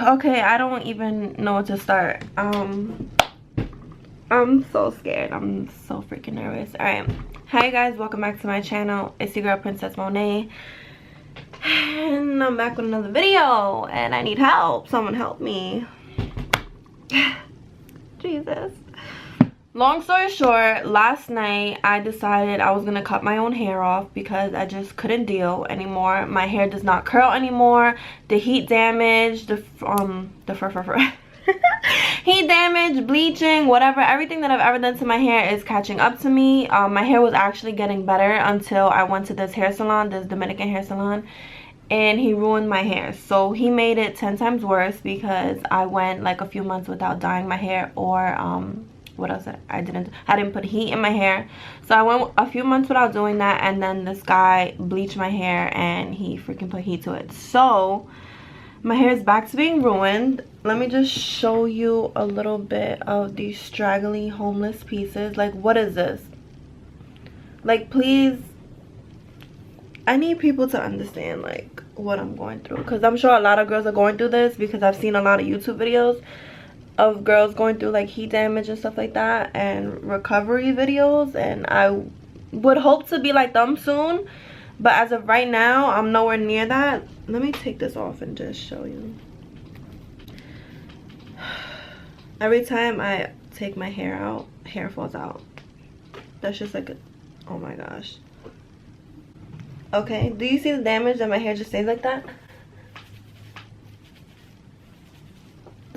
Okay, I don't even know where to start. I'm so scared. I'm so freaking nervous. Alright. Hi guys, welcome back to my channel. It's your girl Princess Monet. And I'm back with another video. And I need help. Someone help me. Jesus. Long story short, last night I decided I was gonna cut my own hair off because I just couldn't deal anymore. My hair does not curl anymore. The heat damage, heat damage, bleaching, whatever, everything that I've ever done to my hair is catching up to me. My hair was actually getting better until I went to this hair salon, this Dominican hair salon, and he ruined my hair. So he made it 10 times worse because I went like a few months without dyeing my hair, or what else I didn't put heat in my hair. So I went a few months without doing that, and then this guy bleached my hair and he freaking put heat to it. So my hair is back to being ruined. Let me just show you a little bit of these straggly homeless pieces. Like, what is this? Like, please, I need people to understand like what I'm going through, because I'm sure a lot of girls are going through this, because I've seen a lot of YouTube videos of girls going through like heat damage and stuff like that, and recovery videos, and I would hope to be like them soon, but as of right now I'm nowhere near that. Let me take this off and just show you. Every time I take my hair out, hair falls out. That's just like a, oh my gosh. Okay, do you see the damage that my hair just stays like that?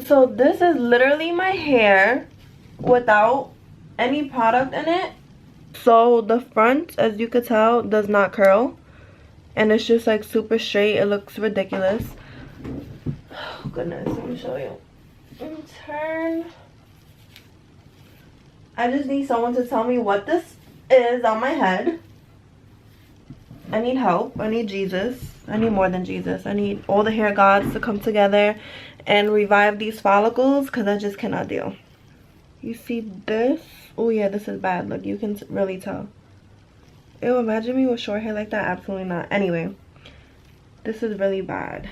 So this is literally my hair without any product in it. So the front, as you could tell, does not curl, and it's just like super straight. It looks ridiculous. Oh goodness, let me show you. Turn. I just need someone to tell me what this is on my head. I need help. I need Jesus. I need more than Jesus. I need all the hair gods to come together and revive these follicles, because I just cannot deal. You see this? Oh yeah, this is bad. Look, you can really tell. Ew, imagine me with short hair like that. Absolutely not. Anyway, this is really bad.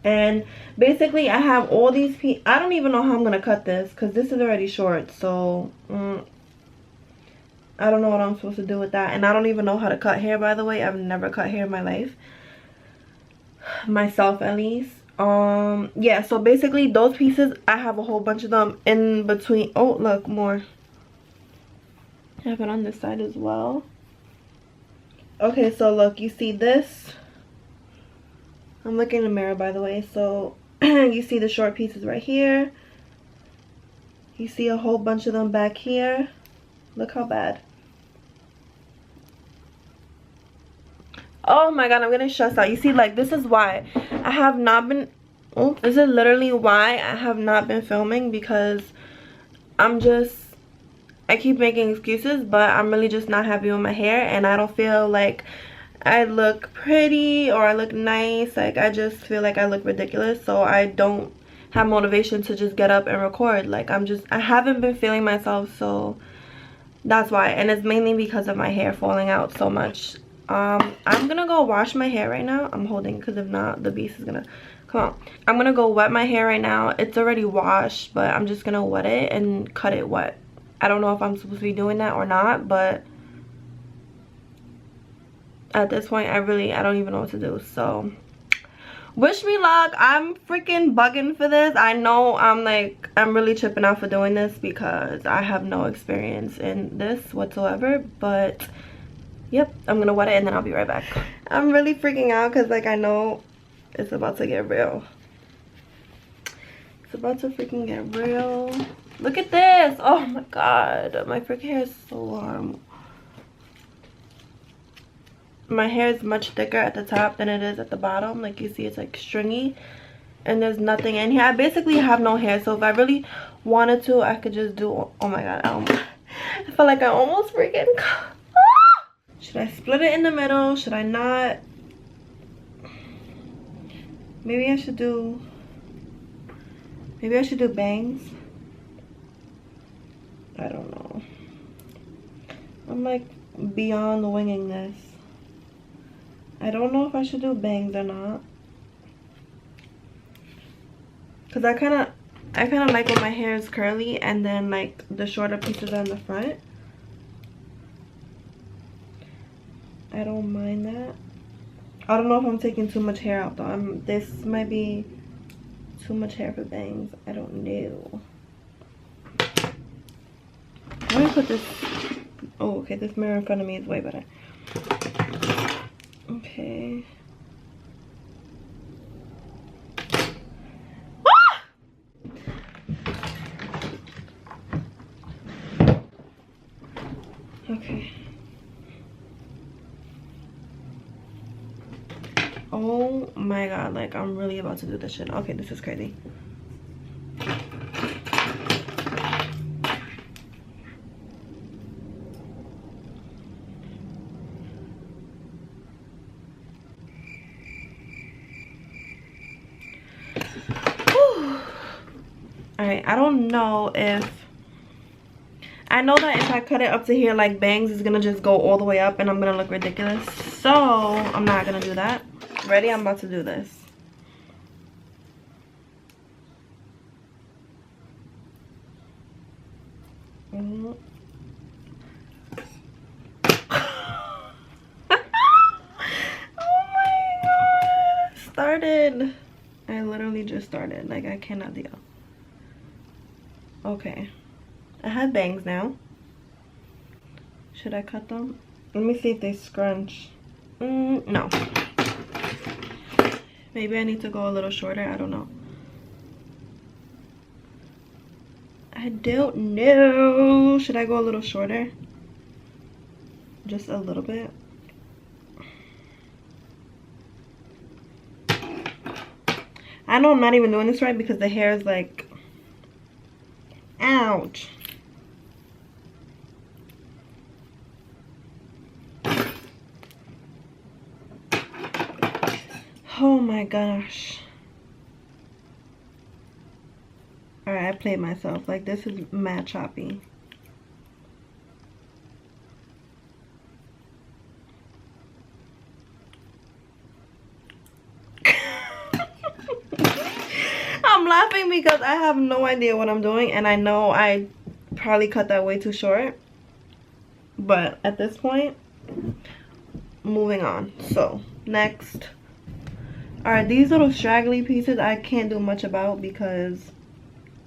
And basically I have all these I don't even know how I'm gonna cut this, because this is already short. So I don't know what I'm supposed to do with that. And I don't even know how to cut hair, by the way. I've never cut hair in my life, myself at least. Yeah, so basically those pieces, I have a whole bunch of them in between. Oh look, more. I have it on this side as well. Okay, so look, you see this? I'm looking in the mirror, by the way. So you see the short pieces right here. You see a whole bunch of them back here. Look how bad. Oh my god, I'm getting stressed out. You see, like, this is why I have not been, oh, this is literally why I have not been filming, because I keep making excuses, but I'm really just not happy with my hair, and I don't feel like I look pretty or I look nice. Like, I just feel like I look ridiculous, so I don't have motivation to just get up and record. Like, I haven't been feeling myself, so that's why. And it's mainly because of my hair falling out so much. I'm gonna go wash my hair right now. I'm holding, because if not, the beast is gonna come on. I'm gonna go wet my hair right now. It's already washed, but I'm just gonna wet it and cut it wet. I don't know if I'm supposed to be doing that or not, but at this point I don't even know what to do. So wish me luck. I'm freaking bugging for this. I know I'm really tripping out for doing this, because I have no experience in this whatsoever, but yep, I'm gonna wet it and then I'll be right back. I'm really freaking out because like I know it's about to get real. It's about to freaking get real. Look at this. Oh my god, my freaking hair is so horrible. My hair is much thicker at the top than it is at the bottom. Like, you see, it's like stringy, and there's nothing in here. I basically have no hair, so if I really wanted to, I could just do, oh my god, I feel like I almost freaking should I split it in the middle? Should I not? Maybe I should do bangs. I don't know. I'm like beyond winging this. I don't know if I should do bangs or not. Because I kind of like when my hair is curly and then like the shorter pieces on the front. I don't mind that. I don't know if I'm taking too much hair out though. This might be too much hair for bangs. I don't know. Let me put this. Oh, okay. This mirror in front of me is way better. Okay. Okay. Oh my god, like I'm really about to do this shit. Okay, this is crazy. Alright, I don't know if... I know that if I cut it up to here like bangs, it's gonna just go all the way up and I'm gonna look ridiculous. So, I'm not gonna do that. Ready? I'm about to do this. Oh my god. Started. I literally just started. Like, I cannot deal. Okay. I have bangs now. Should I cut them? Let me see if they scrunch. No. Maybe I need to go a little shorter. I don't know. I don't know. Should I go a little shorter? Just a little bit. I know I'm not even doing this right because the hair is like... Ouch. Oh my gosh. Alright, I played myself. Like, this is mad choppy. I'm laughing because I have no idea what I'm doing. And I know I probably cut that way too short. But at this point, moving on. So, next... Alright, these little straggly pieces I can't do much about because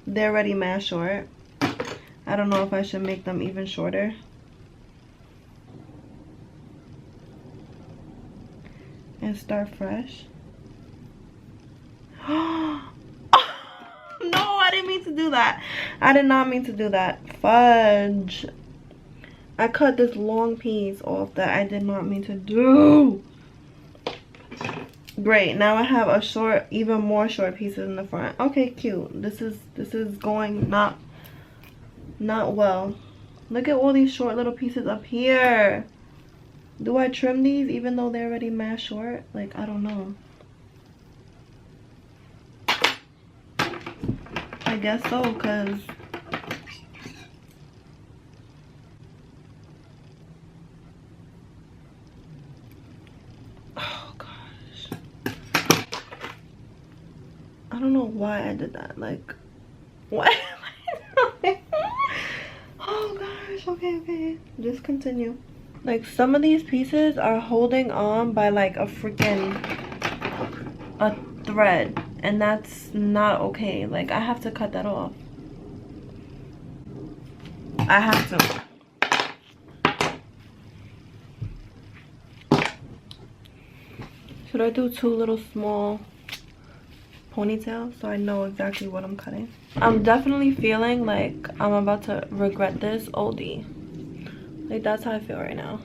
they're already mad short. I don't know if I should make them even shorter. And start fresh. No, I didn't mean to do that. I did not mean to do that. Fudge. I cut this long piece off that I did not mean to do. Great, now I have a short, even more short pieces in the front. Okay, cute. This is going not well. Look at all these short little pieces up here. Do I trim these even though they're already mad short? Like, I don't know. I guess so, because I don't know why I did that. Like, what am I doing? Oh gosh, okay. Just continue. Like, some of these pieces are holding on by like a thread. And that's not okay. Like, I have to cut that off. I have to. Should I do two little small ponytail so I know exactly what I'm cutting? I'm definitely feeling like I'm about to regret this oldie. Like, that's how I feel right now.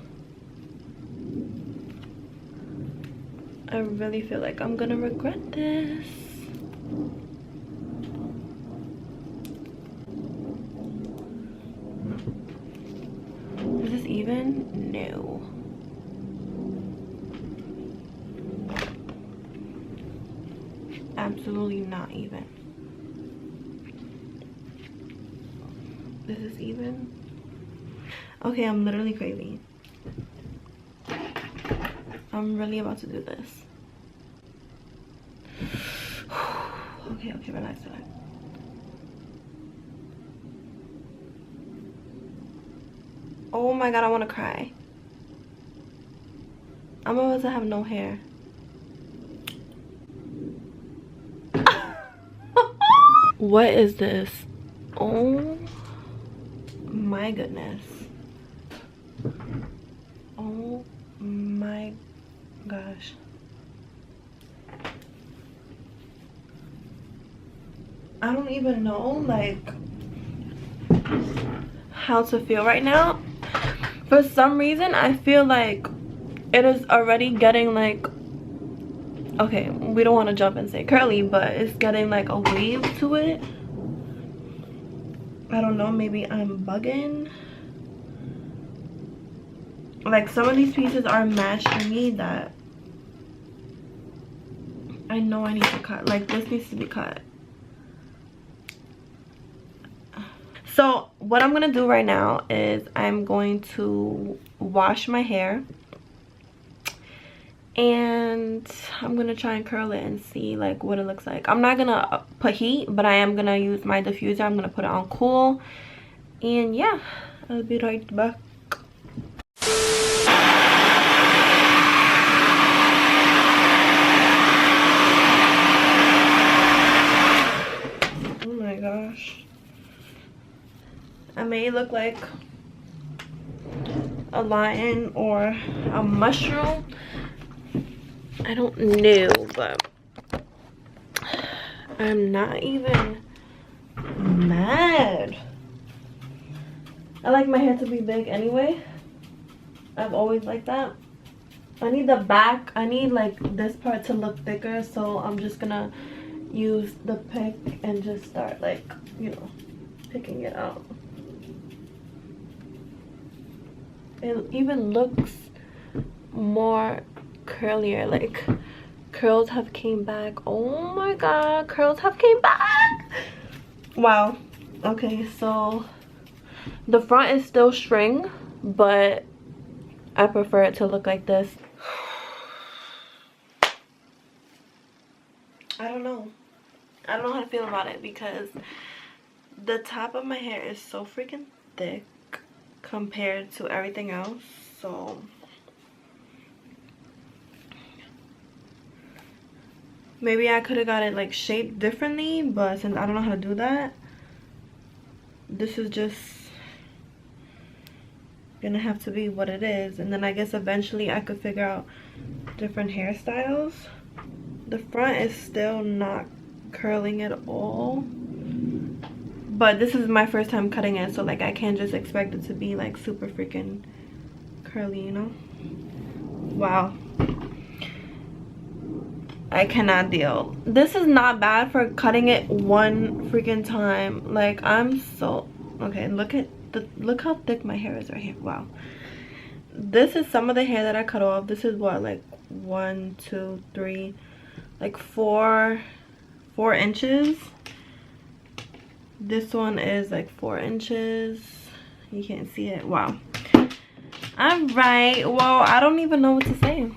I really feel like I'm gonna regret this. Is this even? No. Absolutely not even. This is even. Okay, I'm literally crazy. I'm really about to do this. Okay, relax. Oh my god, I want to cry. I'm about to have no hair. What is this? Oh my goodness. Oh my gosh. I don't even know like how to feel right now. For some reason I feel like it is already getting like, okay, we don't want to jump and say curly, but it's getting like a wave to it. I don't know, maybe I'm bugging. Like some of these pieces are matched to me that I know I need to cut. Like this needs to be cut. So what I'm gonna do right now is I'm going to wash my hair and I'm gonna try and curl it and see like what it looks like. I'm not gonna put heat, but I am gonna use my diffuser. I'm gonna put it on cool, and yeah, I'll be right back. Oh my gosh, I may look like a lion or a mushroom. I don't know, but I'm not even mad. I like my hair to be big anyway. I've always liked that. I need the back, I need like this part to look thicker, so I'm just gonna use the pick and just start like, you know, picking it out. It even looks more curlier, like curls have came back. Oh my god, curls have came back. Wow. Okay, so the front is still string, but I prefer it to look like this. I don't know how to feel about it because the top of my hair is so freaking thick compared to everything else. So maybe I could have got it like shaped differently, but since I don't know how to do that, this is just gonna have to be what it is. And then I guess eventually I could figure out different hairstyles. The front is still not curling at all, but this is my first time cutting it, so like I can't just expect it to be like super freaking curly, you know. Wow, I cannot deal. This is not bad for cutting it one freaking time. Like I'm so okay. Look how thick my hair is right here. Wow. This is some of the hair that I cut off. This is what, like 1, 2, 3, like 4 inches. This one is like 4 inches. You can't see it. Wow. All right, well, I don't even know what to say.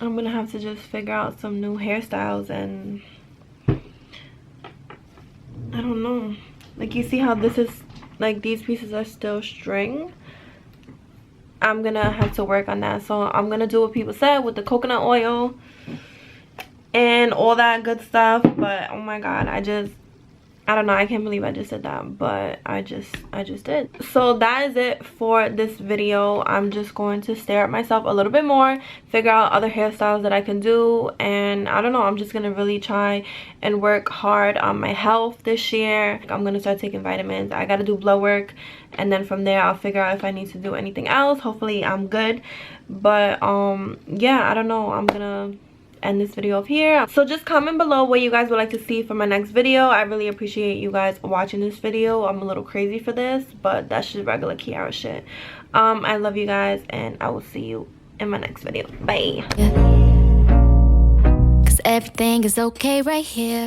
I'm gonna have to just figure out some new hairstyles, and I don't know. Like you see how this is, like these pieces are still string. I'm gonna have to work on that. So I'm gonna do what people said with the coconut oil and all that good stuff. But oh my god, I don't know, I can't believe I just said that, but I just did. So that is it for this video. I'm just going to stare at myself a little bit more, figure out other hairstyles that I can do, and I don't know, I'm just gonna really try and work hard on my health this year. I'm gonna start taking vitamins. I gotta do blood work, and then from there I'll figure out if I need to do anything else. Hopefully I'm good, but yeah, I don't know. I'm gonna end this video up here. So just comment below what you guys would like to see for my next video. I really appreciate you guys watching this video. I'm a little crazy for this, but that's just regular Kiara shit. I love you guys, and I will see you in my next video. Bye. 'Cause everything is okay right here.